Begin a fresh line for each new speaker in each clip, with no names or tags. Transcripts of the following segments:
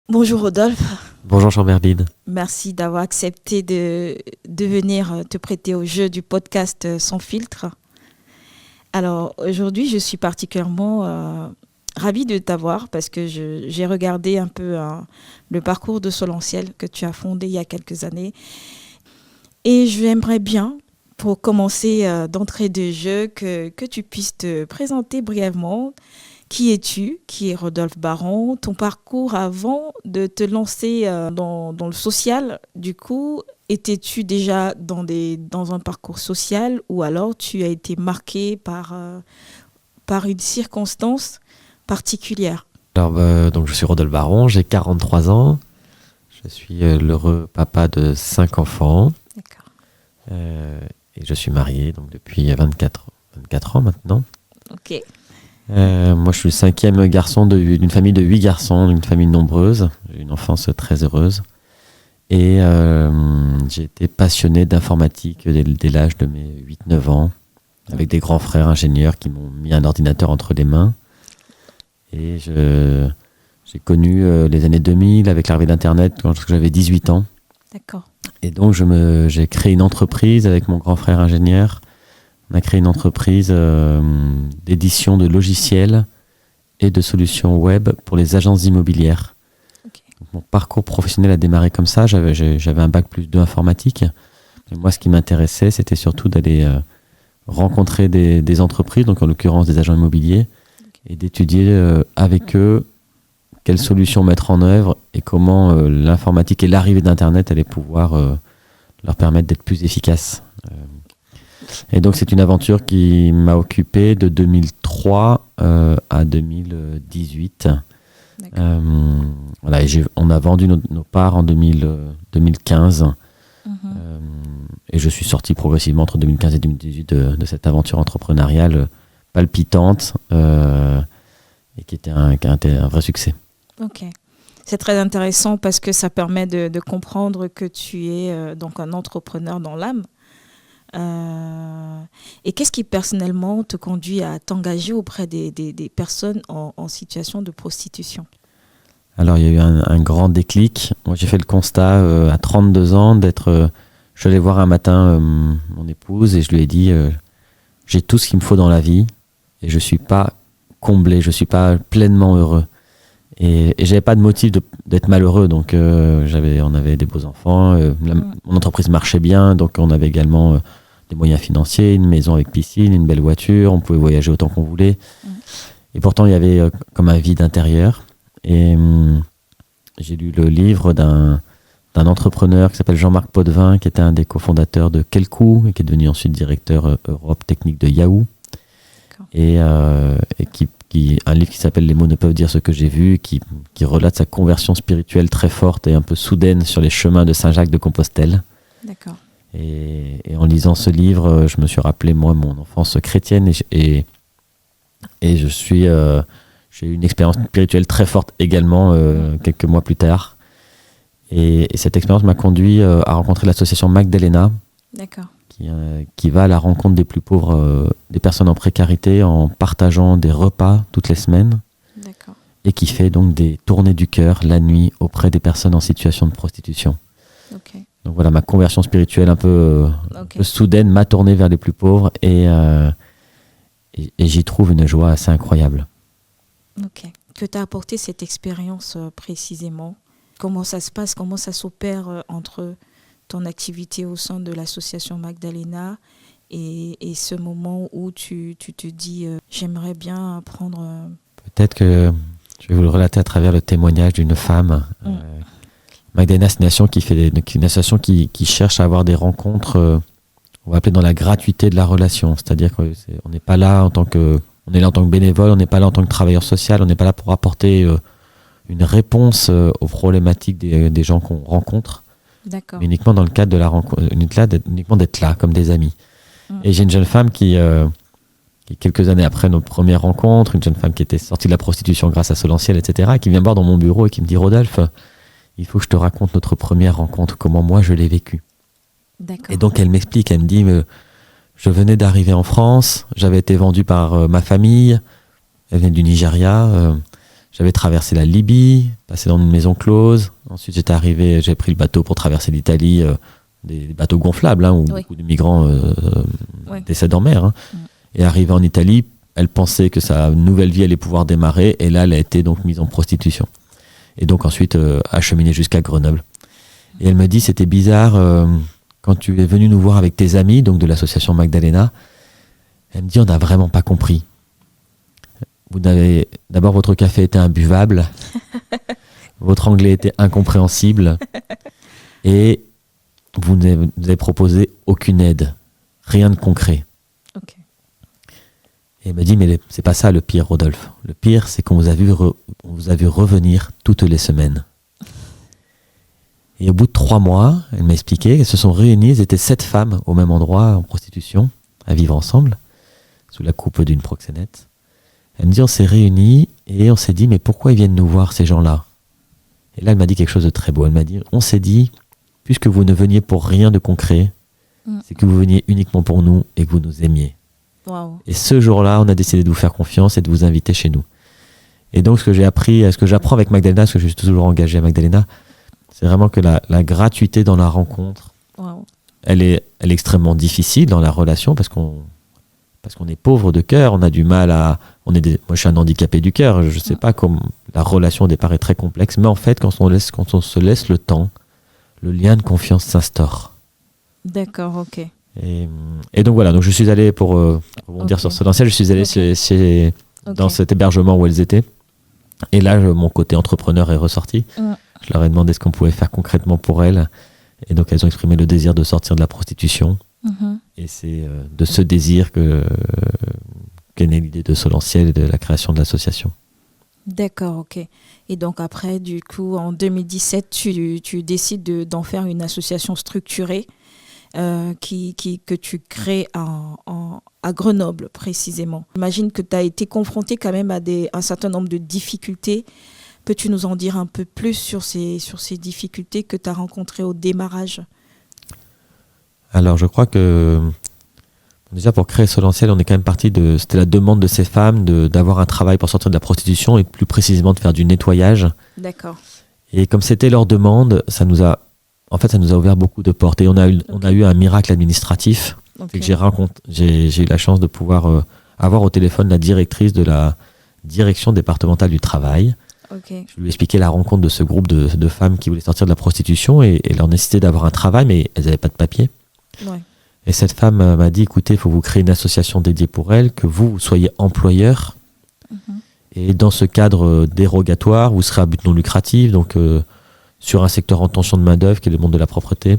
Bonjour Rodolphe,
Bonjour Jean-Merlin.
merci d'avoir accepté de venir te prêter au jeu du podcast Sans filtre. Alors aujourd'hui, je suis particulièrement ravie de t'avoir parce que j'ai regardé un peu le parcours de Solentiel que tu as fondé il y a quelques années. Et j'aimerais bien, pour commencer d'entrée de jeu, que tu puisses te présenter brièvement. Qui es-tu? Qui est Rodolphe Baron? Ton parcours avant de te lancer dans le social, du coup, étais-tu déjà dans un parcours social ou alors tu as été marqué par une circonstance particulière?
Donc je suis Rodolphe Baron, j'ai 43 ans. Je suis l'heureux papa de 5 enfants.
D'accord.
Et je suis marié donc depuis 24 ans maintenant.
Ok.
Moi je suis le cinquième garçon d'une famille de 8 garçons, d'une famille nombreuse. J'ai eu une enfance très heureuse. Et j'ai été passionné d'informatique dès l'âge de mes 8-9 ans, avec des grands frères ingénieurs qui m'ont mis un ordinateur entre les mains. Et j'ai connu les années 2000 avec l'arrivée d'Internet quand j'avais 18 ans.
D'accord.
Et donc j'ai créé une entreprise avec mon grand frère ingénieur. On a créé une entreprise d'édition de logiciels et de solutions web pour les agences immobilières.
Ok.
Donc, mon parcours professionnel a démarré comme ça. J'avais un bac+2 informatique. Et moi, ce qui m'intéressait, c'était surtout d'aller rencontrer des entreprises, donc en l'occurrence des agents immobiliers, et d'étudier avec eux quelles solutions mettre en œuvre et comment l'informatique et l'arrivée d'Internet allaient pouvoir leur permettre d'être plus efficaces. Et donc c'est une aventure qui m'a occupé de 2003 à 2018. Voilà, on a vendu nos parts en 2015. Et je suis sorti progressivement entre 2015 et 2018 de cette aventure entrepreneuriale palpitante et qui était un vrai succès.
Ok. C'est très intéressant parce que ça permet de comprendre que tu es donc un entrepreneur dans l'âme. Et qu'est-ce qui personnellement te conduit à t'engager auprès des personnes en situation de prostitution?
Alors il y a eu un grand déclic. Moi j'ai fait le constat à 32 ans d'être... je suis allé voir un matin mon épouse et je lui ai dit j'ai tout ce qu'il me faut dans la vie et je suis pas comblé, je suis pas pleinement heureux. Et j'avais pas de motif d'être malheureux, donc on avait des beaux enfants, mon entreprise marchait bien, donc on avait également des moyens financiers, une maison avec piscine, une belle voiture, on pouvait voyager autant qu'on voulait. Et pourtant il y avait comme un vide intérieur. Et j'ai lu le livre d'un entrepreneur qui s'appelle Jean-Marc Potvin, qui était un des cofondateurs de Kelkoo et qui est devenu ensuite directeur Europe technique de Yahoo. Et un livre qui s'appelle Les mots ne peuvent dire ce que j'ai vu, qui relate sa conversion spirituelle très forte et un peu soudaine sur les chemins de Saint-Jacques de Compostelle.
D'accord.
Et en lisant ce livre, je me suis rappelé moi mon enfance chrétienne et j'ai eu une expérience spirituelle très forte également quelques mois plus tard. Et cette expérience m'a conduit à rencontrer l'association Magdalena.
D'accord.
Qui va à la rencontre des plus pauvres, des personnes en précarité, en partageant des repas toutes les semaines.
D'accord.
Et qui fait donc des tournées du cœur la nuit auprès des personnes en situation de prostitution.
Okay.
Donc voilà, ma conversion spirituelle un peu soudaine m'a tourné vers les plus pauvres et j'y trouve une joie assez incroyable.
Ok. Que t'a apporté cette expérience précisément? Comment ça se passe? Comment ça s'opère entre ton activité au sein de l'association Magdalena et ce moment où tu te dis j'aimerais bien apprendre...
Peut-être que je vais vous le relater à travers le témoignage d'une femme. Magdalena, c'est une association qui cherche à avoir des rencontres, on va appeler dans la gratuité de la relation. C'est-à-dire qu'on n'est pas là en tant que... On est là en tant que bénévole, on n'est pas là en tant que travailleur social, on n'est pas là pour apporter une réponse aux problématiques des gens qu'on rencontre.
D'accord.
Mais uniquement dans le cadre de la rencontre, uniquement d'être là, comme des amis. Et j'ai une jeune femme qui, quelques années après notre première rencontre, une jeune femme qui était sortie de la prostitution grâce à Solentiel, etc., qui vient me voir dans mon bureau et qui me dit « Rodolphe, il faut que je te raconte notre première rencontre, comment moi je l'ai vécue. » Et donc elle m'explique, elle me dit « Je venais d'arriver en France, j'avais été vendu par ma famille, elle venait du Nigeria, J'avais traversé la Libye, passé dans une maison close. Ensuite, j'ai pris le bateau pour traverser l'Italie, des bateaux gonflables, où beaucoup de migrants décèdent en mer. Et arrivé en Italie, elle pensait que sa nouvelle vie allait pouvoir démarrer. Et là, elle a été donc mise en prostitution. Et donc ensuite, acheminée jusqu'à Grenoble. Et elle me dit, c'était bizarre, quand tu es venu nous voir avec tes amis, donc de l'association Magdalena, elle me dit, on n'a vraiment pas compris. D'abord, votre café était imbuvable, votre anglais était incompréhensible, et vous n'avez proposé aucune aide, rien de concret.
Okay.
Et elle me dit, mais c'est pas ça le pire, Rodolphe. Le pire, c'est qu'on vous a vu revenir toutes les semaines. Et au bout de 3 mois, elle m'a expliqué qu'elles se sont réunies, elles étaient 7 femmes au même endroit, en prostitution, à vivre ensemble, sous la coupe d'une proxénète. Elle me dit, on s'est réunis et on s'est dit, mais pourquoi ils viennent nous voir, ces gens-là? Et là, elle m'a dit quelque chose de très beau. Elle m'a dit, on s'est dit, puisque vous ne veniez pour rien de concret, c'est que vous veniez uniquement pour nous et que vous nous aimiez.
Wow. Et
ce jour-là, on a décidé de vous faire confiance et de vous inviter chez nous. Et donc, ce que j'apprends avec Magdalena, parce que je suis toujours engagé à Magdalena, c'est vraiment que la gratuité dans la rencontre, elle est extrêmement difficile dans la relation parce qu'on est pauvre de cœur, on a du mal à... moi, je suis un handicapé du cœur, je ne sais pas comment... La relation au départ est très complexe, mais en fait, quand on se laisse le temps, le lien de confiance s'instaure.
D'accord, ok.
Et donc voilà, donc je suis allé, pour rebondir sur Solentiel, je suis allé dans cet hébergement où elles étaient. Et là, mon côté entrepreneur est ressorti. Je leur ai demandé ce qu'on pouvait faire concrètement pour elles. Et donc, elles ont exprimé le désir de sortir de la prostitution. Et c'est de ce désir qu'est née l'idée de Solentiel et de la création de l'association.
D'accord, ok. Et donc après, du coup, en 2017, tu décides d'en faire une association structurée que tu crées à Grenoble, précisément. J'imagine que tu as été confronté quand même à un certain nombre de difficultés. Peux-tu nous en dire un peu plus sur ces difficultés que tu as rencontrées au démarrage?
Alors, je crois que déjà pour créer Solentiel, on est quand même parti c'était la demande de ces femmes d'avoir un travail pour sortir de la prostitution et plus précisément de faire du nettoyage.
D'accord.
Et comme c'était leur demande, ça nous a ouvert beaucoup de portes. Et on a eu un miracle administratif. Okay. J'ai eu la chance de pouvoir avoir au téléphone la directrice de la direction départementale du travail.
Okay.
Je lui ai expliqué la rencontre de ce groupe de femmes qui voulaient sortir de la prostitution et leur nécessité d'avoir un travail, mais elles n'avaient pas de papier.
Ouais.
Et cette femme m'a dit, écoutez, il faut vous créer une association dédiée pour elles, que vous soyez employeur. Et dans ce cadre dérogatoire, vous serez à but non lucratif, donc sur un secteur en tension de main-d'œuvre qui est le monde de la propreté.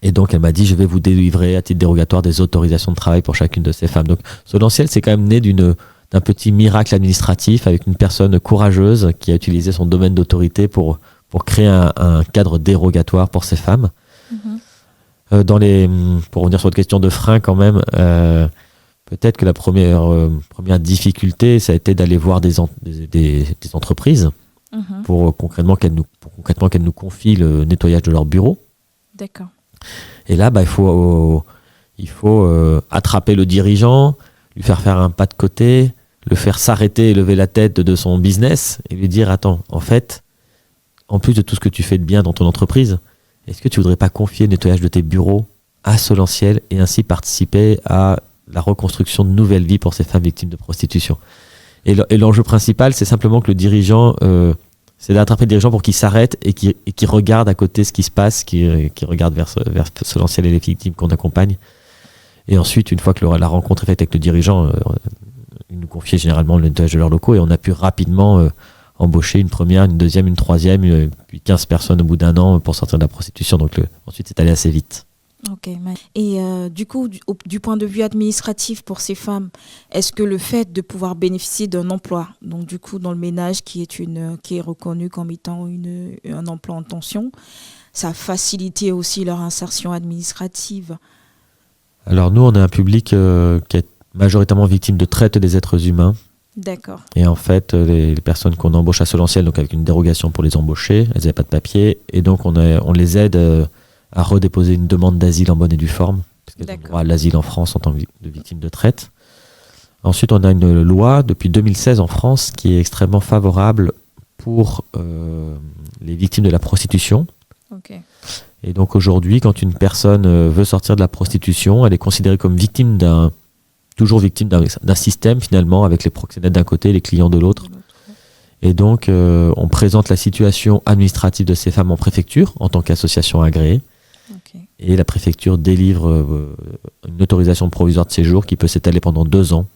Et donc elle m'a dit, je vais vous délivrer à titre dérogatoire des autorisations de travail pour chacune de ces femmes. Donc Solentiel, c'est quand même né d'un petit miracle administratif avec une personne courageuse qui a utilisé son domaine d'autorité pour créer un cadre dérogatoire pour ces femmes. Pour revenir sur votre question de frein quand même, peut-être que la première difficulté, ça a été d'aller voir des entreprises pour concrètement qu'elles nous confient le nettoyage de leur bureau.
D'accord.
Et là, il faut attraper le dirigeant, lui faire un pas de côté, le faire s'arrêter et lever la tête de son business et lui dire, attends, en fait, en plus de tout ce que tu fais de bien dans ton entreprise, est-ce que tu voudrais pas confier le nettoyage de tes bureaux à Solentiel et ainsi participer à la reconstruction de nouvelles vies pour ces femmes victimes de prostitution? Et l'enjeu principal, c'est simplement que le dirigeant, c'est d'attraper le dirigeant pour qu'il s'arrête et qu'il regarde à côté ce qui se passe, qu'il regarde vers Solentiel et les victimes qu'on accompagne. Et ensuite, une fois que la rencontre est faite avec le dirigeant, il nous confiait généralement le nettoyage de leurs locaux et on a pu rapidement embaucher une première, une deuxième, une troisième, puis 15 personnes au bout d'un an pour sortir de la prostitution. Donc ensuite, c'est allé assez vite.
Ok. Et du coup, du point de vue administratif pour ces femmes, est-ce que le fait de pouvoir bénéficier d'un emploi, donc du coup dans le ménage qui est reconnu comme étant un emploi en tension, ça a facilité aussi leur insertion administrative?
Alors nous, on a un public qui est majoritairement victime de traite des êtres humains.
D'accord.
Et en fait, les personnes qu'on embauche à Solentiel, donc avec une dérogation pour les embaucher, elles n'avaient pas de papier, et donc on les aide à redéposer une demande d'asile en bonne et due forme, parce qu'elles ont droit à l'asile en France en tant que victimes de traite. Ensuite, on a une loi depuis 2016 en France qui est extrêmement favorable pour les victimes de la prostitution.
Ok.
Et donc aujourd'hui, quand une personne veut sortir de la prostitution, elle est considérée comme toujours victime d'un système finalement, avec les proxénètes d'un côté et les clients de l'autre. Et donc, on présente la situation administrative de ces femmes en préfecture en tant qu'association agréée.
Ok.
Et la préfecture délivre une autorisation provisoire de séjour qui peut s'étaler pendant 2 ans,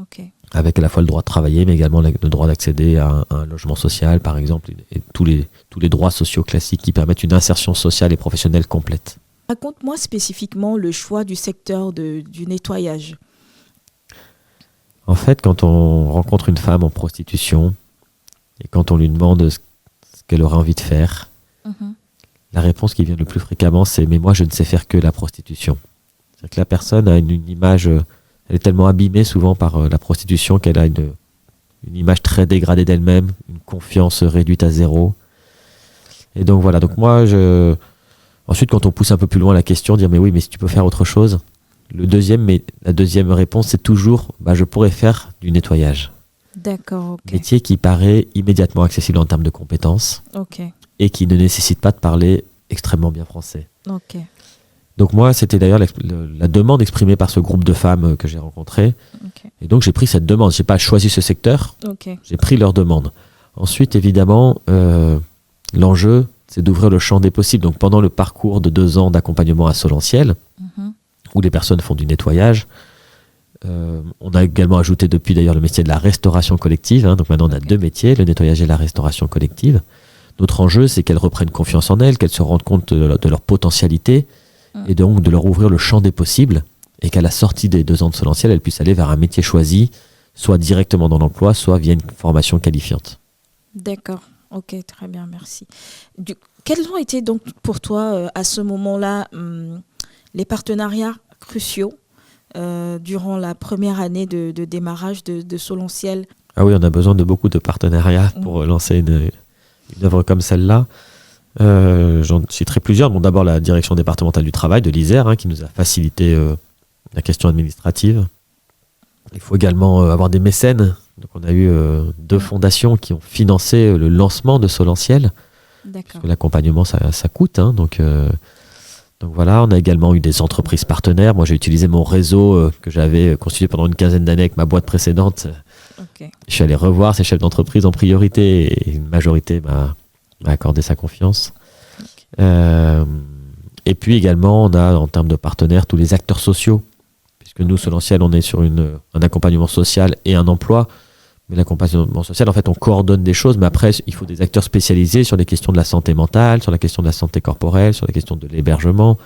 Ok.
avec à la fois le droit de travailler, mais également le droit d'accéder à un logement social, par exemple, et tous les droits sociaux classiques qui permettent une insertion sociale et professionnelle complète.
Raconte-moi spécifiquement le choix du secteur du nettoyage.
En fait, quand on rencontre une femme en prostitution et quand on lui demande ce qu'elle aurait envie de faire, la réponse qui vient le plus fréquemment, c'est « mais moi, je ne sais faire que la prostitution ». C'est-à-dire que la personne a une image, elle est tellement abîmée souvent par la prostitution qu'elle a une image très dégradée d'elle-même, une confiance réduite à zéro. Et donc voilà, donc moi, ensuite quand on pousse un peu plus loin la question, dire « mais oui, mais si tu peux faire autre chose », la deuxième réponse, c'est toujours je pourrais faire du nettoyage.
D'accord, ok.
Métier qui paraît immédiatement accessible en termes de compétences
Ok,
et qui ne nécessite pas de parler extrêmement bien français.
ok.
Donc moi, c'était d'ailleurs la demande exprimée par ce groupe de femmes que j'ai rencontré.
Ok.
Et donc j'ai pris cette demande. Je n'ai pas choisi ce secteur,
Ok.
j'ai pris leur demande. Ensuite, évidemment, l'enjeu, c'est d'ouvrir le champ des possibles. Donc pendant le parcours de 2 ans d'accompagnement à Solentiel, où les personnes font du nettoyage, on a également ajouté depuis d'ailleurs le métier de la restauration collective. Donc maintenant, on a 2 métiers, le nettoyage et la restauration collective. Notre enjeu, c'est qu'elles reprennent confiance en elles, qu'elles se rendent compte de leur potentialité, et donc de leur ouvrir le champ des possibles, et qu'à la sortie des 2 ans de Solentiel, elles puissent aller vers un métier choisi, soit directement dans l'emploi, soit via une formation qualifiante.
D'accord, ok, très bien, merci. Quels ont été donc pour toi, à ce moment-là, les partenariats cruciaux durant la première année de démarrage de Solentiel?
Ah oui, on a besoin de beaucoup de partenariats pour lancer une œuvre comme celle-là. J'en citerai plusieurs. Bon, d'abord, la direction départementale du travail de l'Isère, qui nous a facilité la question administrative. Il faut également avoir des mécènes. Donc, on a eu 2 fondations qui ont financé le lancement de Solentiel.
D'accord.
Parce que l'accompagnement, ça coûte. Donc voilà, on a également eu des entreprises partenaires. Moi, j'ai utilisé mon réseau que j'avais constitué pendant une 15aine d'années avec ma boîte précédente.
Ok.
Je suis allé revoir ces chefs d'entreprise en priorité et une majorité m'a accordé sa confiance. Okay. Et puis également, on a en termes de partenaires tous les acteurs sociaux, puisque nous, Solentiel, on est sur un accompagnement social et un emploi. Mais l'accompagnement social, en fait, on coordonne des choses, mais après, il faut des acteurs spécialisés sur les questions de la santé mentale, sur la question de la santé corporelle, sur la question de l'hébergement,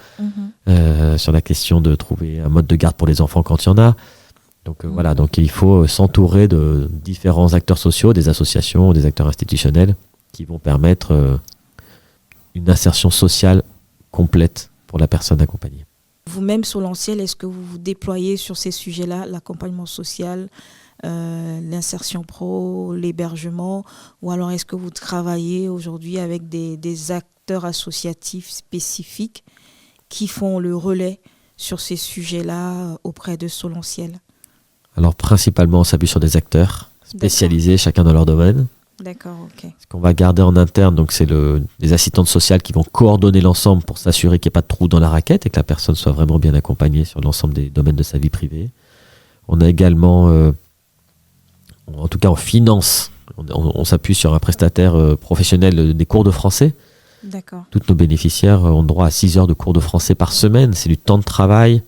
sur la question de trouver un mode de garde pour les enfants quand il y en a. Donc voilà, donc il faut s'entourer de différents acteurs sociaux, des associations, des acteurs institutionnels qui vont permettre une insertion sociale complète pour la personne accompagnée.
Vous-même, Solentiel, est-ce que vous vous déployez sur ces sujets-là, l'accompagnement social, l'insertion pro, l'hébergement, ou alors est-ce que vous travaillez aujourd'hui avec des acteurs associatifs spécifiques qui font le relais sur ces sujets-là auprès de Solentiel?
Alors principalement, on s'appuie sur des acteurs spécialisés, chacun dans leur domaine.
D'accord, ok.
Ce qu'on va garder en interne, donc c'est des assistantes sociales qui vont coordonner l'ensemble pour s'assurer qu'il n'y ait pas de trou dans la raquette et que la personne soit vraiment bien accompagnée sur l'ensemble des domaines de sa vie privée. On a également, en tout cas en finance, on s'appuie sur un prestataire professionnel des cours de français.
D'accord.
Toutes nos bénéficiaires ont droit à 6 heures de cours de français par semaine. C'est du temps de travail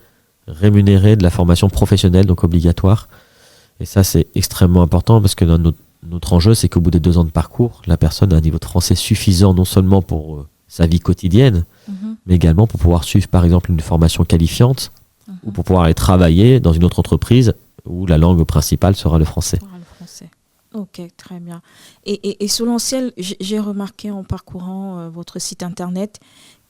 rémunéré, de la formation professionnelle, donc obligatoire. Et ça, c'est extrêmement important parce que notre enjeu, c'est qu'au bout des 2 ans de parcours, la personne a un niveau de français suffisant non seulement pour sa vie quotidienne, mais également pour pouvoir suivre par exemple une formation qualifiante ou pour pouvoir aller travailler dans une autre entreprise où la langue principale sera le français.
Ok, très bien. Et Solentiel, j'ai remarqué en parcourant votre site internet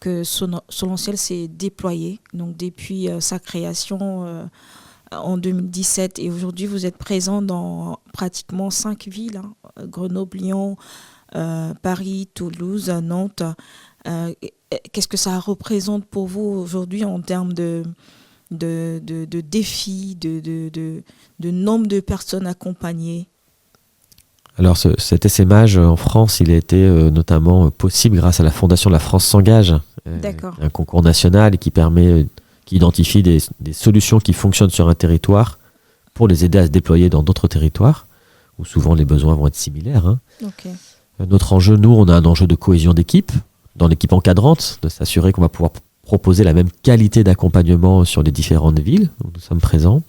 que Solentiel s'est déployé donc depuis sa création en 2017 et aujourd'hui vous êtes présent dans pratiquement 5 villes, Grenoble, Lyon, Paris, Toulouse, Nantes. Qu'est-ce que ça représente pour vous aujourd'hui en termes de de défis, de nombre de personnes accompagnées?
Alors cet essaimage en France, il a été notamment possible grâce à la fondation La France s'engage,
D'accord.
un concours national qui identifie des solutions qui fonctionnent sur un territoire pour les aider à se déployer dans d'autres territoires, où souvent les besoins vont être similaires. Hein.
Ok.
Notre enjeu, nous, on a un enjeu de cohésion d'équipe, dans l'équipe encadrante, de s'assurer qu'on va pouvoir proposer la même qualité d'accompagnement sur les différentes villes où nous sommes présents.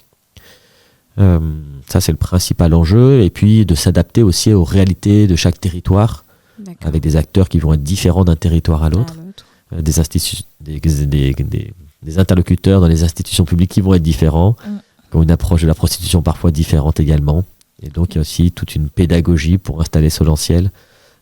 Ça, c'est le principal enjeu. Et puis, de s'adapter aussi aux réalités de chaque territoire,
D'accord.
avec des acteurs qui vont être différents d'un territoire à l'autre, des interlocuteurs dans les institutions publiques qui vont être différents, qui ont une approche de la prostitution parfois différente également. Et donc, il y a aussi toute une pédagogie pour installer Solentiel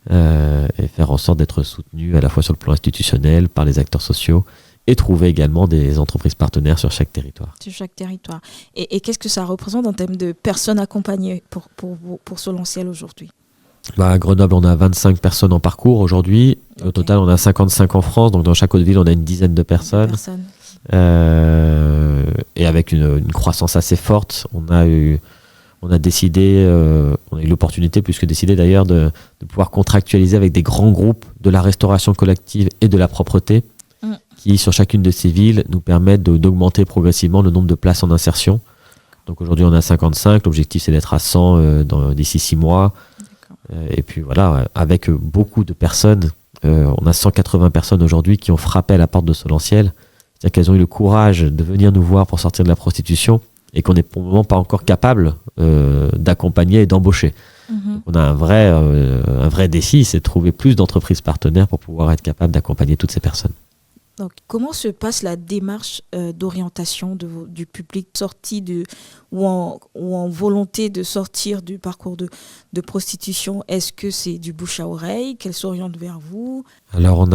et faire en sorte d'être soutenu à la fois sur le plan institutionnel, par les acteurs sociaux, et trouver également des entreprises partenaires sur chaque territoire.
Sur chaque territoire. Et qu'est-ce que ça représente en termes de personnes accompagnées pour Solentiel aujourd'hui?
À Grenoble, on a 25 personnes en parcours aujourd'hui. Okay. Au total, on a 55 en France. Donc, dans chaque autre ville, on a une dizaine de personnes. Et avec une croissance assez forte, on a eu l'opportunité, plus que décidé d'ailleurs, de pouvoir contractualiser avec des grands groupes de la restauration collective et de la propreté, qui, sur chacune de ces villes, nous permettent d'augmenter progressivement le nombre de places en insertion. Donc aujourd'hui, on a 55. L'objectif, c'est d'être à 100 d'ici 6 mois. Et puis voilà, avec beaucoup de personnes, on a 180 personnes aujourd'hui qui ont frappé à la porte de Solentiel. C'est-à-dire qu'elles ont eu le courage de venir nous voir pour sortir de la prostitution et qu'on n'est pour le moment pas encore capable d'accompagner et d'embaucher. Donc on a un vrai défi, c'est de trouver plus d'entreprises partenaires pour pouvoir être capable d'accompagner toutes ces personnes.
Donc, comment se passe la démarche d'orientation du public sorti ou en volonté de sortir du parcours de prostitution? Est-ce que c'est du bouche à oreille qu'elle s'oriente vers vous?
Alors,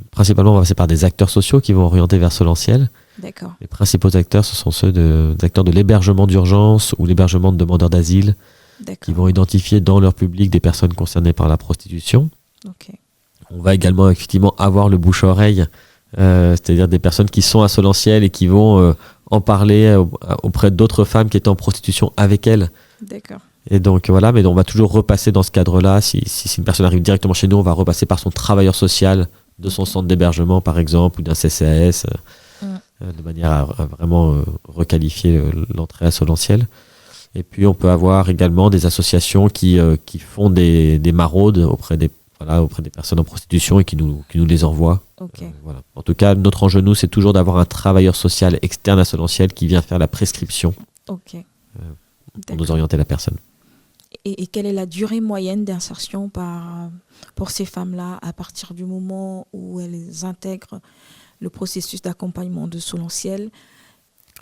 principalement, on va passer par des acteurs sociaux qui vont orienter vers Solentiel.
D'accord.
Les principaux acteurs, ce sont ceux des acteurs de l'hébergement d'urgence ou l'hébergement de demandeurs d'asile, qui vont identifier dans leur public des personnes concernées par la prostitution.
Ok.
On va également effectivement avoir le bouche-oreille, c'est-à-dire des personnes qui sont à Solentiel et qui vont en parler auprès d'autres femmes qui étaient en prostitution avec elles.
D'accord.
Et donc voilà, mais on va toujours repasser dans ce cadre-là. Si une personne arrive directement chez nous, on va repasser par son travailleur social de son centre d'hébergement, par exemple, ou d'un CCAS, de manière à vraiment requalifier l'entrée à Solentiel. Et puis on peut avoir également des associations qui font des maraudes auprès des personnes en prostitution et qui nous les envoient.
Okay.
Voilà. En tout cas, notre enjeu, nous, c'est toujours d'avoir un travailleur social externe à Solentiel qui vient faire la prescription pour nous orienter la personne.
Et quelle est la durée moyenne d'insertion pour ces femmes-là à partir du moment où elles intègrent le processus d'accompagnement de Solentiel?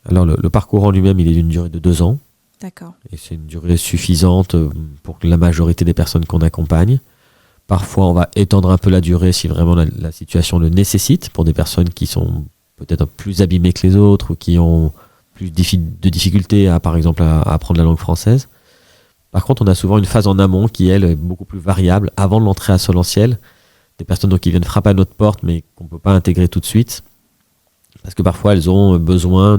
Alors, le parcours en lui-même, il est d'une durée de 2 ans.
D'accord.
Et c'est une durée suffisante pour la majorité des personnes qu'on accompagne. Parfois, on va étendre un peu la durée si vraiment la situation le nécessite, pour des personnes qui sont peut-être plus abîmées que les autres ou qui ont plus de difficultés, par exemple, à apprendre la langue française. Par contre, on a souvent une phase en amont qui, elle, est beaucoup plus variable, avant de l'entrée à Solentiel. Des personnes qui viennent frapper à notre porte, mais qu'on ne peut pas intégrer tout de suite. Parce que parfois, elles ont besoin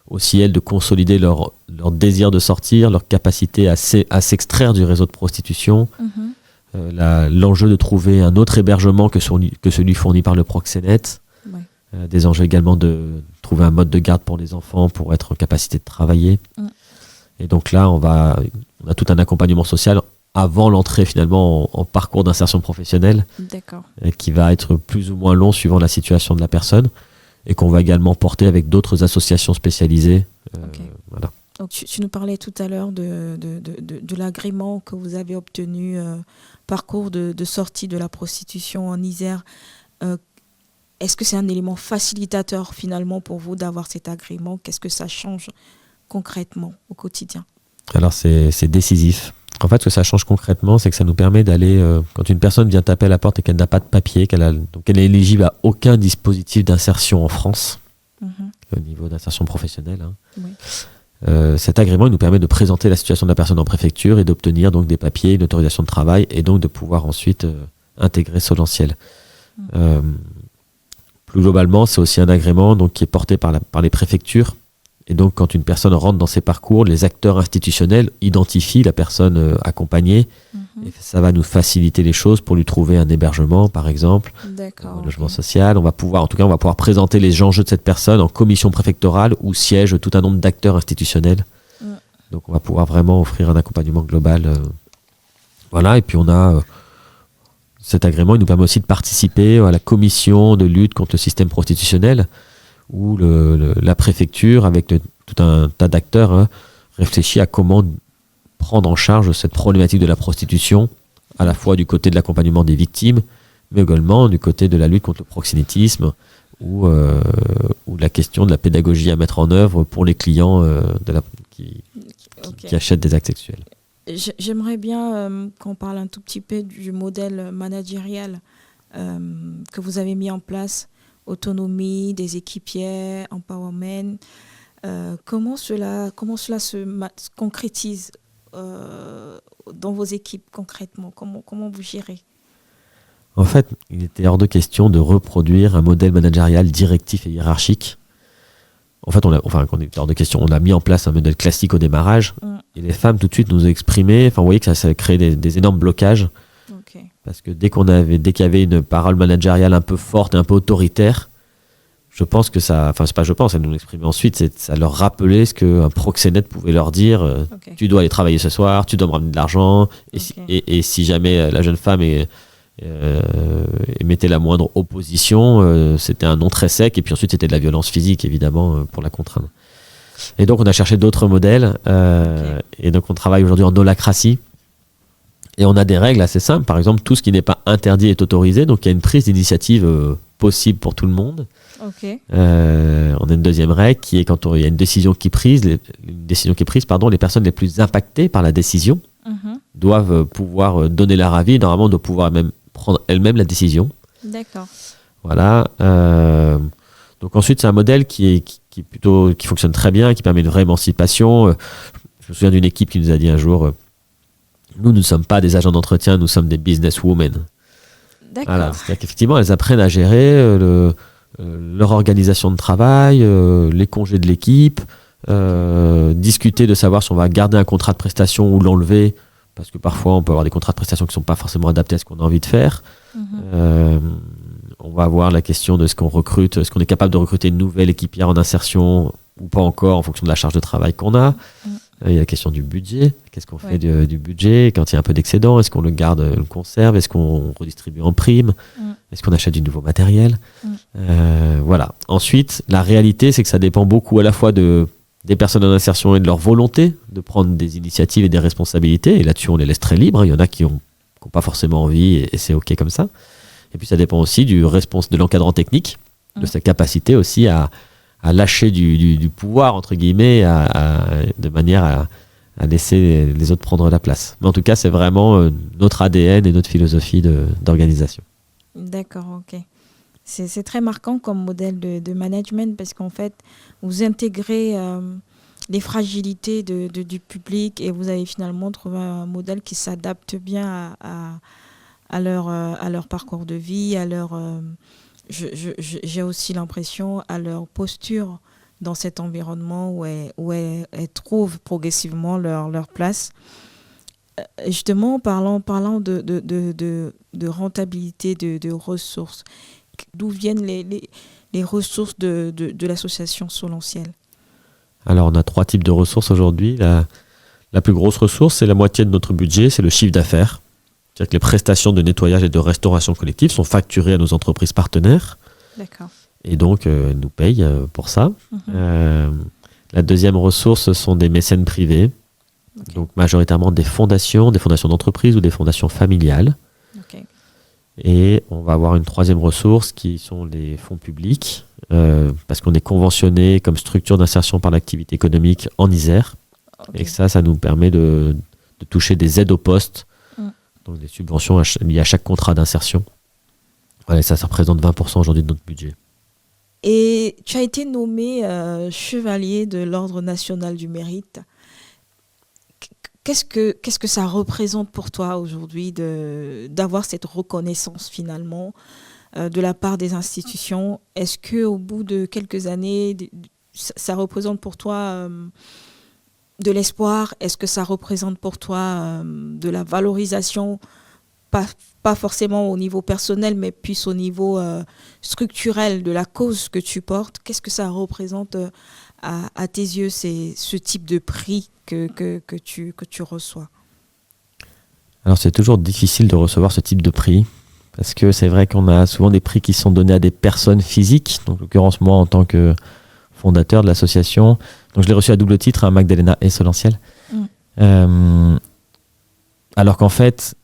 aussi, elles, de consolider leur désir de sortir, leur capacité à s'extraire du réseau de prostitution. L'enjeu de trouver un autre hébergement que celui fourni par le proxénète. Ouais. Des enjeux également de trouver un mode de garde pour les enfants pour être en capacité de travailler. Et donc là, on a tout un accompagnement social avant l'entrée finalement en parcours d'insertion professionnelle.
D'accord.
Qui va être plus ou moins long suivant la situation de la personne et qu'on va également porter avec d'autres associations spécialisées.
Okay.
Voilà.
Donc, tu nous parlais tout à l'heure de l'agrément que vous avez obtenu, parcours de sortie de la prostitution en Isère. Est-ce que c'est un élément facilitateur finalement pour vous d'avoir cet agrément? Qu'est-ce que ça change concrètement au quotidien?
Alors c'est décisif. En fait, ce que ça change concrètement, c'est que ça nous permet d'aller, quand une personne vient taper à la porte et qu'elle n'a pas de papier, donc elle est éligible à aucun dispositif d'insertion en France, au niveau d'insertion professionnelle. Hein. Oui. Cet agrément, il nous permet de présenter la situation de la personne en préfecture et d'obtenir donc des papiers, une autorisation de travail et donc de pouvoir ensuite intégrer Solentiel. Plus globalement, c'est aussi un agrément donc, qui est porté par les préfectures. Et donc, quand une personne rentre dans ces parcours, les acteurs institutionnels identifient la personne accompagnée. Et ça va nous faciliter les choses pour lui trouver un hébergement, par exemple, un logement social. On va pouvoir présenter les enjeux de cette personne en commission préfectorale où siègent tout un nombre d'acteurs institutionnels. Donc, on va pouvoir vraiment offrir un accompagnement global. Voilà, et puis on a cet agrément, il nous permet aussi de participer à la commission de lutte contre le système prostitutionnel, où la préfecture, avec tout un tas d'acteurs, réfléchit à comment prendre en charge cette problématique de la prostitution, à la fois du côté de l'accompagnement des victimes, mais également du côté de la lutte contre le proxénétisme, ou la question de la pédagogie à mettre en œuvre pour les clients qui achètent des actes sexuels.
J'aimerais bien qu'on parle un tout petit peu du modèle managérial que vous avez mis en place, autonomie des équipiers, empowerment. Comment cela se concrétise dans vos équipes concrètement? Comment vous gérez?
En fait, il était hors de question de reproduire un modèle managérial directif et hiérarchique. En fait, on est hors de question. On a mis en place un modèle classique au démarrage. Et les femmes, tout de suite, nous ont exprimé. Vous voyez que ça a créé des énormes blocages. Okay. Parce que dès qu'il y avait une parole managériale un peu forte et un peu autoritaire, je pense que ça. Enfin, c'est pas je pense, elles nous l'exprimaient ensuite. Ça leur rappelait ce qu'un proxénète pouvait leur dire. Okay. Tu dois aller travailler ce soir, tu dois me ramener de l'argent. Et si jamais la jeune femme mettait la moindre opposition, c'était un non très sec, et puis ensuite c'était de la violence physique évidemment pour la contraindre. Et donc on a cherché d'autres modèles, et donc on travaille aujourd'hui en holacratie, et on a des règles assez simples. Par exemple, tout ce qui n'est pas interdit est autorisé, donc il y a une prise d'initiative possible pour tout le monde. On a une deuxième règle qui est quand il y a une décision qui est prise, les personnes les plus impactées par la décision doivent pouvoir donner leur avis, normalement doivent pouvoir même prendre elles-mêmes la décision.
D'accord.
Voilà. Donc ensuite, c'est un modèle qui fonctionne très bien, qui permet une vraie émancipation. Je me souviens d'une équipe qui nous a dit un jour, nous ne sommes pas des agents d'entretien, nous sommes des businesswomen.
D'accord.
Voilà. C'est-à-dire qu'effectivement, elles apprennent à gérer leur organisation de travail, les congés de l'équipe, discuter de savoir si on va garder un contrat de prestation ou l'enlever, parce que parfois on peut avoir des contrats de prestation qui ne sont pas forcément adaptés à ce qu'on a envie de faire. On va avoir la question de ce qu'on recrute, est-ce qu'on est capable de recruter une nouvelle équipière en insertion ou pas encore, en fonction de la charge de travail qu'on a. Il y a la question du budget, qu'est-ce qu'on fait du budget quand il y a un peu d'excédent, est-ce qu'on le garde, le conserve, est-ce qu'on redistribue en prime, est-ce qu'on achète du nouveau matériel. Voilà. Ensuite, la réalité, c'est que ça dépend beaucoup à la fois des personnes en insertion et de leur volonté de prendre des initiatives et des responsabilités. Et là-dessus, on les laisse très libres. Il y en a qui n'ont pas forcément envie, et c'est OK comme ça. Et puis, ça dépend aussi de l'encadrant technique, de sa capacité aussi à lâcher du pouvoir, entre guillemets, de manière à laisser les autres prendre la place. Mais en tout cas, c'est vraiment notre ADN et notre philosophie d'organisation.
D'accord, OK. C'est très marquant comme modèle de management, parce qu'en fait, vous intégrez les fragilités du public, et vous avez finalement trouvé un modèle qui s'adapte bien à leur parcours de vie, à leur, j'ai aussi l'impression, à leur posture dans cet environnement où elles trouvent progressivement leur place. Justement, parlant de rentabilité, de ressources, d'où viennent les ressources de l'association Solentiel?
Alors, on a 3 types de ressources aujourd'hui. La plus grosse ressource, c'est la moitié de notre budget, c'est le chiffre d'affaires. C'est-à-dire que les prestations de nettoyage et de restauration collective sont facturées à nos entreprises partenaires.
D'accord.
Et donc, nous payent pour ça. La deuxième ressource, ce sont des mécènes privés. Okay. Donc, majoritairement des fondations d'entreprises ou des fondations familiales.
Okay.
Et on va avoir une troisième ressource qui sont les fonds publics, parce qu'on est conventionné comme structure d'insertion par l'activité économique en Isère. Okay. Et ça nous permet de toucher des aides au poste, donc des subventions liées à chaque contrat d'insertion. Voilà, et ça représente 20% aujourd'hui de notre budget.
Et tu as été nommé chevalier de l'Ordre national du mérite. Qu'est-ce que ça représente pour toi aujourd'hui d'avoir cette reconnaissance finalement de la part des institutions. Est-ce qu'au bout de quelques années, ça représente pour toi de l'espoir? Est-ce que ça représente pour toi de la valorisation, pas forcément au niveau personnel, mais plus au niveau structurel de la cause que tu portes? Qu'est-ce que ça représente à tes yeux, ce type de prix que tu reçois?
Alors c'est toujours difficile de recevoir ce type de prix, parce que c'est vrai qu'on a souvent des prix qui sont donnés à des personnes physiques. Donc, en l'occurrence, moi, en tant que fondateur de l'association, donc je l'ai reçu à double titre, Magdalena et Solentiel. Alors qu'en fait,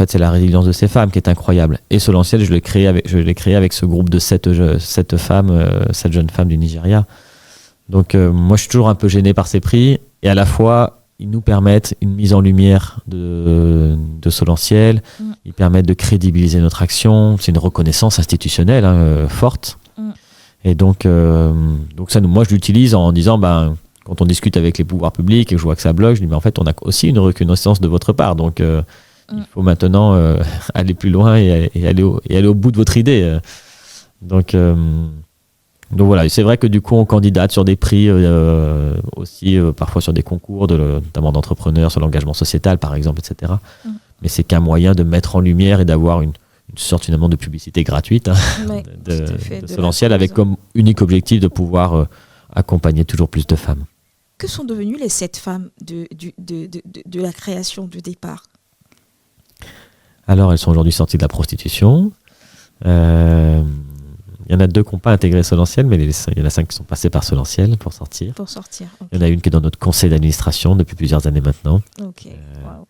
c'est la résilience de ces femmes qui est incroyable. Et Solentiel, je l'ai créé avec ce groupe de 7 jeunes femmes du Nigeria. Donc moi, je suis toujours un peu gêné par ces prix. Et à la fois, ils nous permettent une mise en lumière de Solentiel. Ils permettent de crédibiliser notre action. C'est une reconnaissance institutionnelle forte. Et donc ça, moi, je l'utilise en disant, quand on discute avec les pouvoirs publics et que je vois que ça bloque, je dis, mais en fait, on a aussi une reconnaissance de votre part. Donc, il faut maintenant aller plus loin et aller au bout de votre idée. Donc voilà, et c'est vrai que du coup, on candidate sur des prix aussi, parfois sur des concours, notamment d'entrepreneurs, sur l'engagement sociétal, par exemple, etc. Mais c'est qu'un moyen de mettre en lumière et d'avoir une sorte finalement de publicité gratuite de Solentiel, avec comme unique objectif de pouvoir accompagner toujours plus de femmes.
Que sont devenues les 7 femmes de la création du départ?
Alors, elles sont aujourd'hui sorties de la prostitution. Il y en a 2 qui n'ont pas intégré Solentiel, mais il y en a 5 qui sont passés par Solentiel pour sortir.
Okay.
Il y en a une qui est dans notre conseil d'administration depuis plusieurs années maintenant.
Okay. Wow.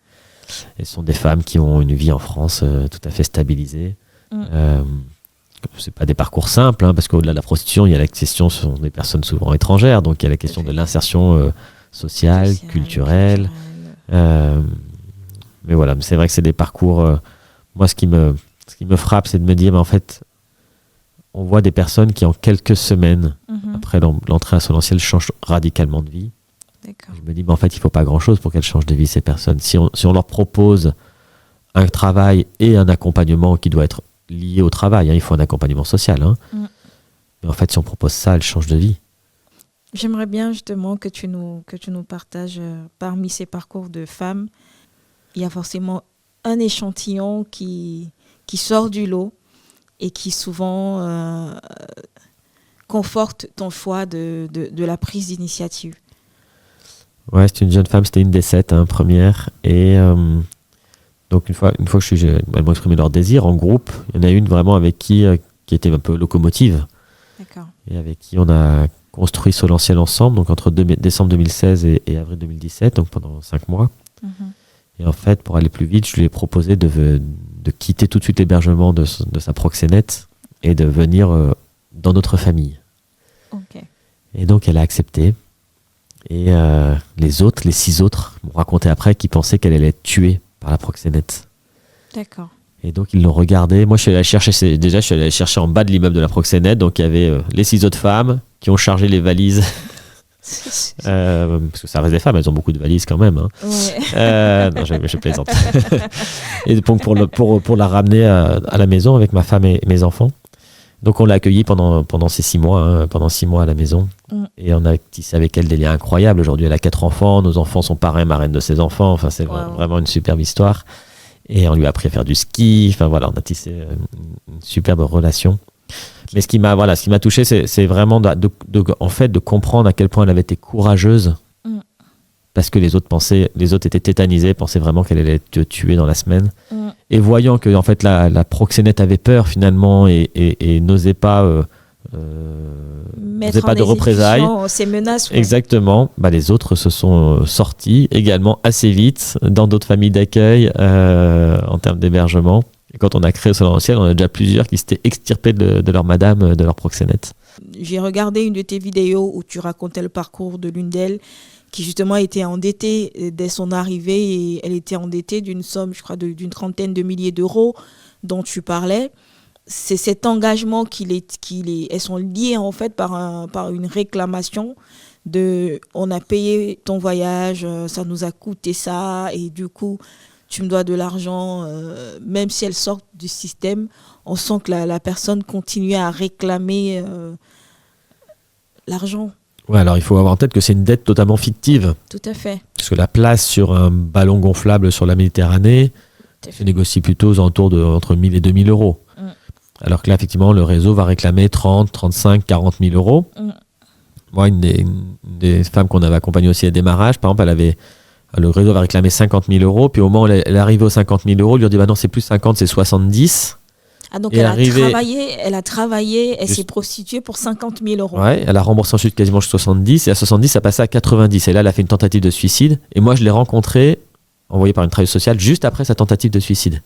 Elles sont des femmes qui ont une vie en France tout à fait stabilisée. C'est pas des parcours simples, parce qu'au-delà de la prostitution, il y a la question, ce sont des personnes souvent étrangères, donc il y a la question de l'insertion sociale, culturelle. Mais voilà, c'est vrai que c'est des parcours. Moi, ce qui me frappe, c'est de me dire, mais en fait, on voit des personnes qui, en quelques semaines après l'entrée à Solentiel, changent radicalement de vie.
D'accord.
Je me dis, mais en fait, il ne faut pas grand-chose pour qu'elles changent de vie, ces personnes. Si on leur propose un travail et un accompagnement qui doit être lié au travail, il faut un accompagnement social. Mais en fait, si on propose ça, elles changent de vie.
J'aimerais bien justement que tu nous partages parmi ces parcours de femmes. Il y a forcément un échantillon qui sort du lot et qui souvent conforte ton choix de la prise d'initiative.
Ouais, c'est une jeune femme, c'était une des 7 premières. Et donc une fois que elles m'ont exprimé leur désir en groupe, il y en a une vraiment avec qui était un peu locomotive.
D'accord.
Et avec qui on a construit Solentiel ensemble, donc entre décembre 2016 et avril 2017, donc pendant 5 mois. Et en fait, pour aller plus vite, je lui ai proposé de quitter tout de suite l'hébergement de sa proxénète et de venir dans notre famille.
Okay.
Et donc, elle a accepté. Et les 6 autres m'ont raconté après qu'ils pensaient qu'elle allait être tuée par la proxénète.
D'accord.
Et donc, ils l'ont regardée. Moi, je suis allé chercher en bas de l'immeuble de la proxénète. Donc, il y avait les 6 autres femmes qui ont chargé les valises. Parce que ça reste des femmes, elles ont beaucoup de valises quand même. Ouais. Non, je plaisante. Et donc pour la ramener à la maison avec ma femme et mes enfants. Donc on l'a accueillie pendant ces 6 mois, pendant 6 mois à la maison. Et on a tissé avec elle des liens incroyables. Aujourd'hui, elle a 4 enfants. Nos enfants sont parrains, marraines de ses enfants. Enfin, c'est vraiment une superbe histoire. Et on lui a appris à faire du ski. Enfin voilà, on a tissé une superbe relation. Mais ce qui m'a touché, c'est vraiment en fait, de comprendre à quel point elle avait été courageuse, parce que les autres étaient tétanisés, pensaient vraiment qu'elle allait être tuée dans la semaine. Et voyant que en fait, la proxénète avait peur finalement et n'osait pas de représailles.
Ces menaces. Ouais.
Exactement. Les autres se sont sortis également assez vite dans d'autres familles d'accueil en termes d'hébergement. Et quand on a créé Solentiel, on a déjà plusieurs qui s'étaient extirpés de leur madame, de leur proxénète.
J'ai regardé une de tes vidéos où tu racontais le parcours de l'une d'elles qui justement était endettée dès son arrivée, et elle était endettée d'une somme, je crois, d'une 30aine de milliers d'euros dont tu parlais. C'est cet engagement elles sont liées en fait par une réclamation on a payé ton voyage, ça nous a coûté ça, et du coup tu me dois de l'argent, même si elle sort du système, on sent que la personne continue à réclamer l'argent.
Ouais, alors il faut avoir en tête que c'est une dette totalement fictive.
Tout à fait.
Parce que la place sur un ballon gonflable sur la Méditerranée se négocie plutôt aux alentours de entre 1 000 et 2 000 euros. Alors que là, effectivement, le réseau va réclamer 30, 35, 40 000 euros. Moi, une des femmes qu'on avait accompagnées aussi à démarrage, par exemple, le réseau va réclamer 50 000 euros. Puis au moment où elle est arrivée aux 50 000 euros, elle lui a dit bah non, c'est plus 50, c'est 70.
Ah, donc
Et
elle a travaillé, elle s'est prostituée pour 50 000 euros.
Ouais, elle a remboursé ensuite quasiment jusqu'à 70. Et à 70, ça passait à 90. Et là, elle a fait une tentative de suicide. Et moi, je l'ai rencontrée, envoyée par une travailleuse sociale, juste après sa tentative de suicide.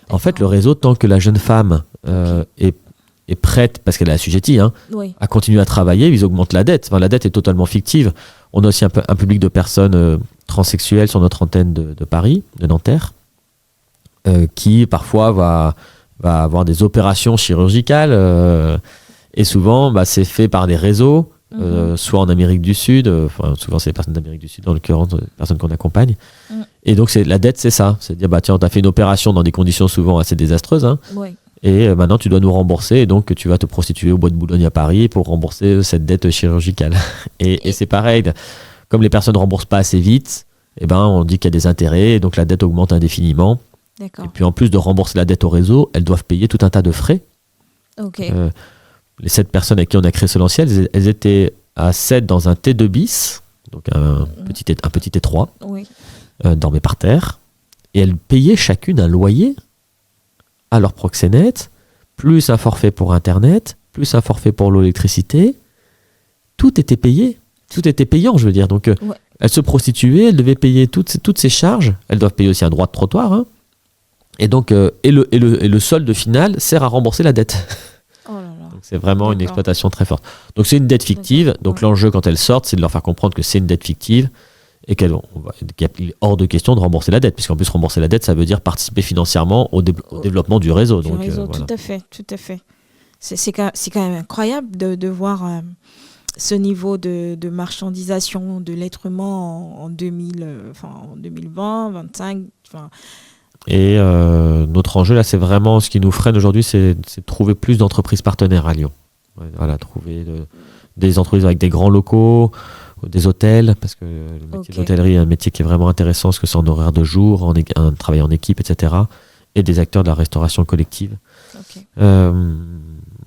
En fait, le réseau, tant que la jeune femme est prête, parce qu'elle est assujettie, à continuer à travailler, ils augmentent la dette. Enfin, la dette est totalement fictive. On a aussi un public de personnes transsexuelles sur notre antenne de Paris, de Nanterre, qui parfois va avoir des opérations chirurgicales. Et souvent, c'est fait par des réseaux, soit en Amérique du Sud, souvent c'est les personnes d'Amérique du Sud, dans l'occurrence, les personnes qu'on accompagne. Et donc, la dette, c'est ça. C'est dire, tiens, tu as fait une opération dans des conditions souvent assez désastreuses. Et maintenant, tu dois nous rembourser. Et donc, tu vas te prostituer au Bois de Boulogne à Paris pour rembourser cette dette chirurgicale. Et c'est pareil. Comme les personnes ne remboursent pas assez vite, on dit qu'il y a des intérêts. Et donc, la dette augmente indéfiniment.
D'accord.
Et puis, en plus de rembourser la dette au réseau, elles doivent payer tout un tas de frais. Les 7 personnes avec qui on a créé Solentiel, elles étaient à 7 dans un T2 bis, donc un petit T3. Dormaient par terre. Et elles payaient chacune un loyer à leur proxénète, plus un forfait pour Internet, plus un forfait pour l'eau, l'électricité. Tout était payé. Tout était payant, je veux dire. Donc, elles se prostituaient, elles devaient payer toutes ces charges. Elles doivent payer aussi un droit de trottoir. Et donc, et le solde final sert à rembourser la dette.
Oh là là.
Donc, c'est vraiment une exploitation très forte. Donc, c'est une dette fictive. Donc, l'enjeu, quand elles sortent, c'est de leur faire comprendre que c'est une dette fictive et qu'il est hors de question de rembourser la dette, puisqu'en plus rembourser la dette, ça veut dire participer financièrement au développement du réseau. Voilà.
Tout à fait. C'est quand même incroyable de voir ce niveau de marchandisation de l'être humain en 2020, 2025.
Et notre enjeu là, c'est vraiment ce qui nous freine aujourd'hui, c'est de trouver plus d'entreprises partenaires à Lyon. Voilà, trouver des entreprises avec des grands locaux, des hôtels, parce que le métier d'hôtellerie est un métier qui est vraiment intéressant, parce que c'est en horaire de jour, un travail en équipe, etc. Et des acteurs de la restauration collective.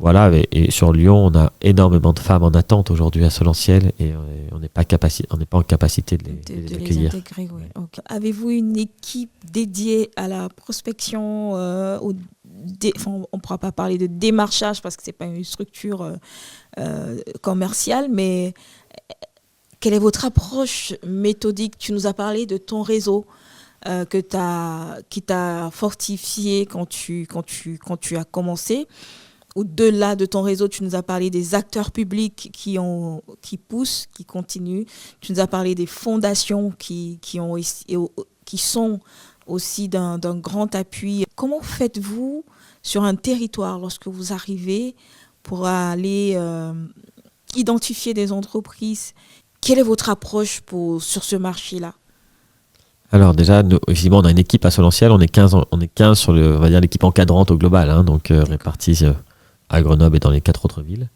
Voilà, et sur Lyon, on a énormément de femmes en attente aujourd'hui à Solentiel, et on n'est pas en capacité de les accueillir.
Intégrer, Avez-vous une équipe dédiée à la prospection on ne pourra pas parler de démarchage parce que ce n'est pas une structure commerciale, mais quelle est votre approche méthodique? Tu nous as parlé de ton réseau qui t'a fortifié quand tu as commencé. Au-delà de ton réseau, tu nous as parlé des acteurs publics qui poussent, qui continuent. Tu nous as parlé des fondations qui sont aussi d'un grand appui. Comment faites-vous sur un territoire lorsque vous arrivez pour aller identifier des entreprises? Quelle est votre approche sur ce marché-là?
Alors déjà, effectivement, on a une équipe à Solentiel, on est 15 sur on va dire l'équipe encadrante au global, répartie à Grenoble et dans les 4 autres villes.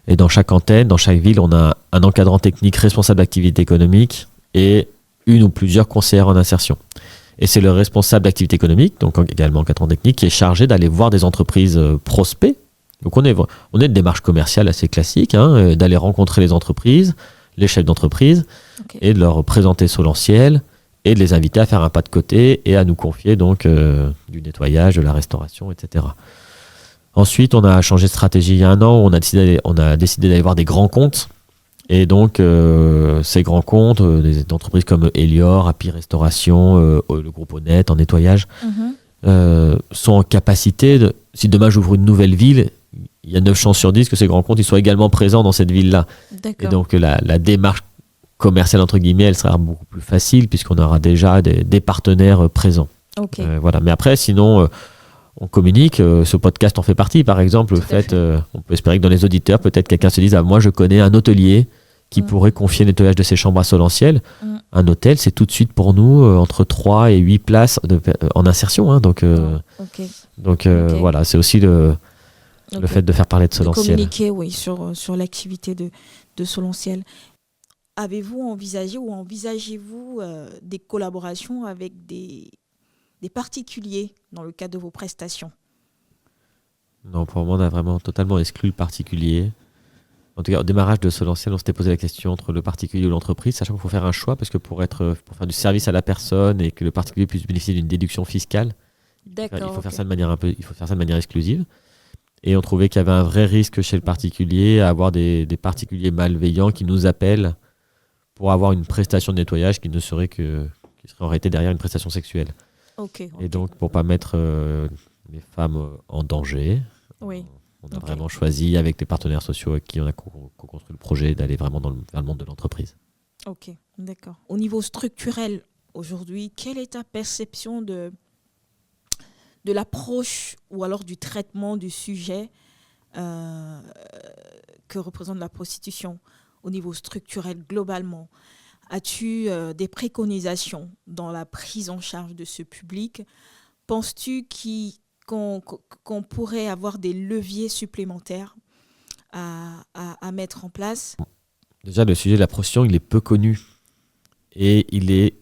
Et dans chaque antenne, dans chaque ville, on a un encadrant technique responsable d'activité économique et une ou plusieurs conseillères en insertion. Et c'est le responsable d'activité économique, donc également encadrant technique, qui est chargé d'aller voir des entreprises prospects. Donc on est une démarche commerciale assez classique, d'aller rencontrer les entreprises, les chefs d'entreprise, et de leur présenter Solentiel, et de les inviter à faire un pas de côté et à nous confier donc du nettoyage, de la restauration, etc. Ensuite, on a changé de stratégie il y a 1 an, on a décidé d'aller voir des grands comptes. Et donc, ces grands comptes, des entreprises comme Elior, Happy Restauration, le groupe Honnête en nettoyage, sont en capacité, si demain j'ouvre une nouvelle ville, il y a 9 chances sur 10 que ces grands comptes ils soient également présents dans cette ville-là.
D'accord.
Et donc, la démarche commerciale, entre guillemets, elle sera beaucoup plus facile puisqu'on aura déjà des partenaires présents. Voilà. Mais après, sinon, on communique. Ce podcast en fait partie, par exemple. On peut espérer que dans les auditeurs, peut-être quelqu'un se dise « moi, je connais un hôtelier qui pourrait confier le nettoyage de ses chambres à Solentiel. Un hôtel, c'est tout de suite pour nous entre 3 et 8 places en insertion. Hein, donc, voilà, c'est aussi le fait de faire parler de Solentiel.
De communiquer, oui, sur l'activité de Solentiel. Avez-vous envisagé ou envisagez-vous des collaborations avec des particuliers dans le cadre de vos prestations?
Non, pour le moment, on a vraiment totalement exclu le particulier. En tout cas, au démarrage de Solentiel, on s'était posé la question entre le particulier ou l'entreprise, sachant qu'il faut faire un choix, parce que pour faire du service à la personne et que le particulier puisse bénéficier d'une déduction fiscale, il faut faire ça de manière exclusive. Et on trouvait qu'il y avait un vrai risque chez le particulier à avoir des particuliers malveillants qui nous appellent pour avoir une prestation de nettoyage qui serait en réalité derrière une prestation sexuelle. Et donc, pour ne pas mettre les femmes en danger, on a vraiment choisi, avec les partenaires sociaux avec qui on a co-construit le projet, d'aller vraiment vers le monde de l'entreprise.
Ok, d'accord. Au niveau structurel, aujourd'hui, quelle est ta perception de l'approche ou alors du traitement du sujet que représente la prostitution au niveau structurel globalement? As-tu des préconisations dans la prise en charge de ce public? Penses-tu qu'on pourrait avoir des leviers supplémentaires à mettre en place?
Déjà, le sujet de la prostitution, il est peu connu et il est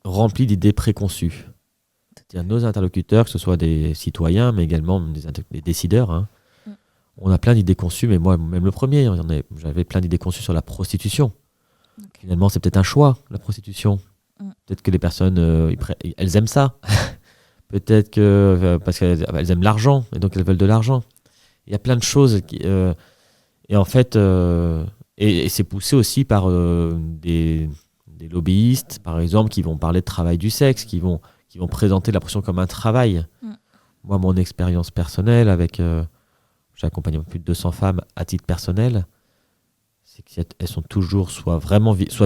rempli d'idées préconçues. C'est-à-dire nos interlocuteurs, que ce soit des citoyens, mais également des décideurs, hein, on a plein d'idées conçues, mais moi, même le premier, j'avais plein d'idées conçues sur la prostitution. Finalement, c'est peut-être un choix, la prostitution. Peut-être que les personnes, elles aiment ça. Peut-être que parce qu'elles aiment l'argent, et donc elles veulent de l'argent. Il y a plein de choses. Et en fait, et c'est poussé aussi par des lobbyistes, par exemple, qui vont parler de travail du sexe, qui vont présenter la prostitution comme un travail. Moi, mon expérience personnelle, j'ai accompagné plus de 200 femmes à titre personnel, c'est qu'elles sont toujours soit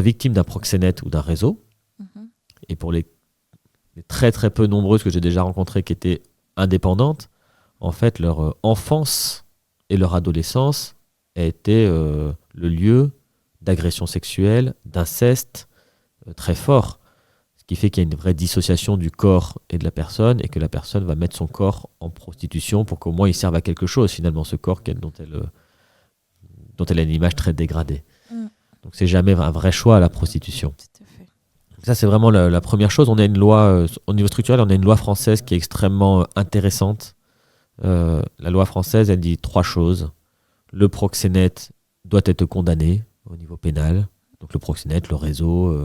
victimes d'un proxénète ou d'un réseau. Et pour les très très peu nombreuses que j'ai déjà rencontrées qui étaient indépendantes, en fait, leur enfance et leur adolescence a été le lieu d'agression sexuelle, d'inceste très fort. Ce qui fait qu'il y a une vraie dissociation du corps et de la personne, et que la personne va mettre son corps en prostitution pour qu'au moins il serve à quelque chose, finalement, ce corps dont elle a une image très dégradée. Donc c'est jamais un vrai choix, la prostitution.
Tout à fait.
Donc ça, c'est vraiment la première chose. On a une loi, au niveau structurel, on a une loi française qui est extrêmement intéressante. La loi française, elle dit 3 choses. Le proxénète doit être condamné au niveau pénal. Donc le proxénète, le réseau.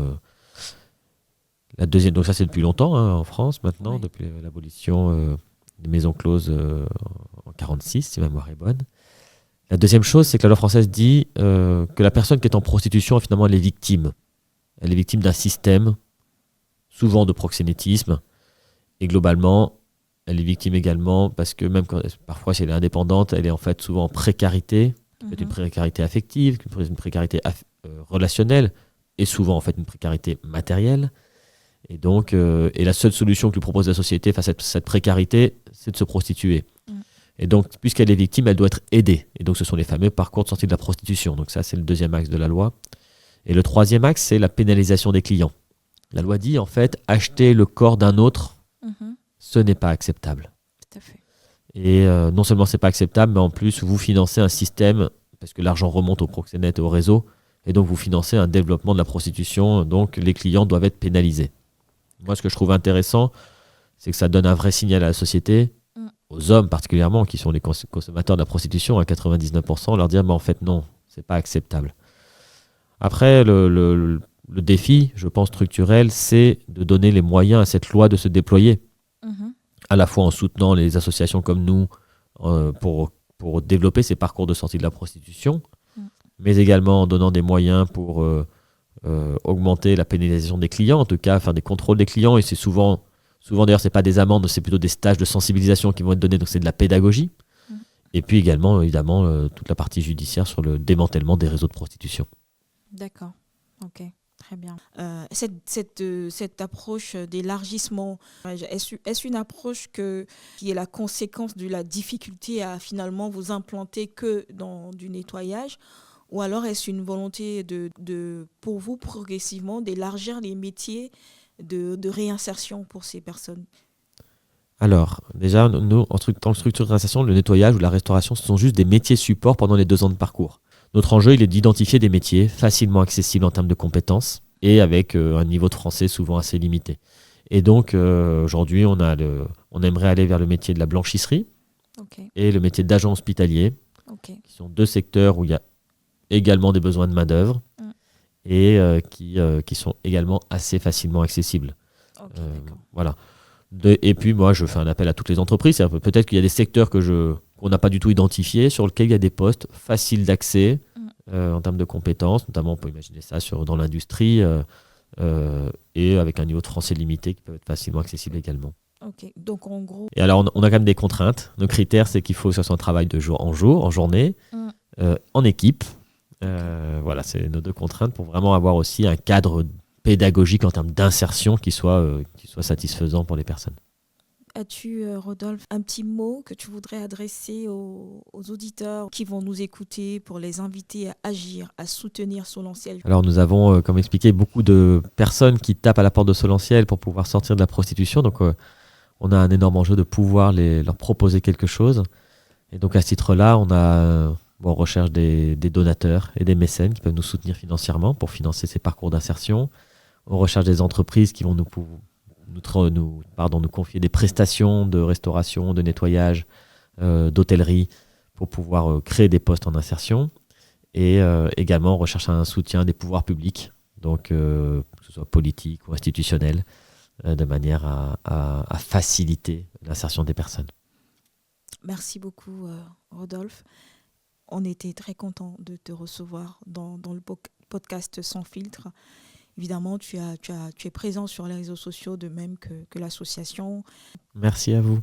La deuxième, donc ça c'est depuis longtemps en France maintenant, depuis l'abolition des maisons closes en 1946, si ma mémoire est bonne. La deuxième chose, c'est que la loi française dit que la personne qui est en prostitution, finalement, elle est victime. Elle est victime d'un système, souvent de proxénétisme. Et globalement, elle est victime également parce que même parfois, si elle est indépendante, elle est en fait souvent en précarité. Peut-être une précarité affective, une précarité relationnelle, et souvent en fait une précarité matérielle. Et donc, et la seule solution que lui propose la société face à cette précarité, c'est de se prostituer. Et donc, puisqu'elle est victime, elle doit être aidée. Et donc, ce sont les fameux parcours de sortie de la prostitution. Donc ça, c'est le deuxième axe de la loi. Et le troisième axe, c'est la pénalisation des clients. La loi dit, en fait, acheter le corps d'un autre, ce n'est pas acceptable.
Tout à fait.
Et non seulement c'est pas acceptable, mais en plus, vous financez un système, parce que l'argent remonte au proxénète et au réseau, et donc vous financez un développement de la prostitution, donc les clients doivent être pénalisés. Moi, ce que je trouve intéressant, c'est que ça donne un vrai signal à la société, aux hommes particulièrement, qui sont les consommateurs de la prostitution, à 99%, leur dire, mais en fait, non, c'est pas acceptable. Après, le défi, je pense, structurel, c'est de donner les moyens à cette loi de se déployer, à la fois en soutenant les associations comme nous pour développer ces parcours de sortie de la prostitution, mais également en donnant des moyens pour augmenter la pénalisation des clients, en tout cas faire des contrôles des clients. Et c'est souvent d'ailleurs, c'est pas des amendes, c'est plutôt des stages de sensibilisation qui vont être donnés, donc c'est de la pédagogie. Et puis également, évidemment, toute la partie judiciaire sur le démantèlement des réseaux de prostitution.
D'accord, ok, très bien. Cette approche d'élargissement, est-ce une approche qui est la conséquence de la difficulté à finalement vous implanter que dans du nettoyage, Ou alors est-ce une volonté pour vous, progressivement, d'élargir les métiers de réinsertion pour ces personnes?
Alors, déjà, nous, dans le structure de réinsertion, le nettoyage ou la restauration, ce sont juste des métiers supports pendant les 2 ans de parcours. Notre enjeu, il est d'identifier des métiers facilement accessibles en termes de compétences et avec un niveau de français souvent assez limité. Et donc, aujourd'hui, on aimerait aller vers le métier de la blanchisserie et le métier d'agent hospitalier, qui sont 2 secteurs où il y a également des besoins de main-d'œuvre et qui sont également assez facilement accessibles. Voilà. Et puis, moi, je fais un appel à toutes les entreprises. Peut-être qu'il y a des secteurs qu'on n'a pas du tout identifiés, sur lesquels il y a des postes faciles d'accès en termes de compétences. Notamment, on peut imaginer ça dans l'industrie et avec un niveau de français limité qui peut être facilement accessible également.
Donc, en gros...
Et alors, on a quand même des contraintes. Nos critères, c'est qu'il faut que ce soit un travail de jour en journée, en équipe. Voilà, c'est nos 2 contraintes pour vraiment avoir aussi un cadre pédagogique en termes d'insertion qui soit satisfaisant pour les personnes.
As-tu, Rodolphe, un petit mot que tu voudrais adresser aux auditeurs qui vont nous écouter pour les inviter à agir, à soutenir Solentiel?
Alors nous avons, comme expliqué, beaucoup de personnes qui tapent à la porte de Solentiel pour pouvoir sortir de la prostitution. Donc on a un énorme enjeu de pouvoir leur proposer quelque chose. Et donc à ce titre-là, on recherche des donateurs et des mécènes qui peuvent nous soutenir financièrement pour financer ces parcours d'insertion. On recherche des entreprises qui vont nous confier des prestations de restauration, de nettoyage, d'hôtellerie pour pouvoir créer des postes en insertion. Et également, on recherche un soutien des pouvoirs publics, donc que ce soit politique ou institutionnel, de manière à faciliter l'insertion des personnes.
Merci beaucoup, Rodolphe. On était très contents de te recevoir dans le podcast Sans filtre. Évidemment, tu es présent sur les réseaux sociaux, de même que l'association.
Merci à vous.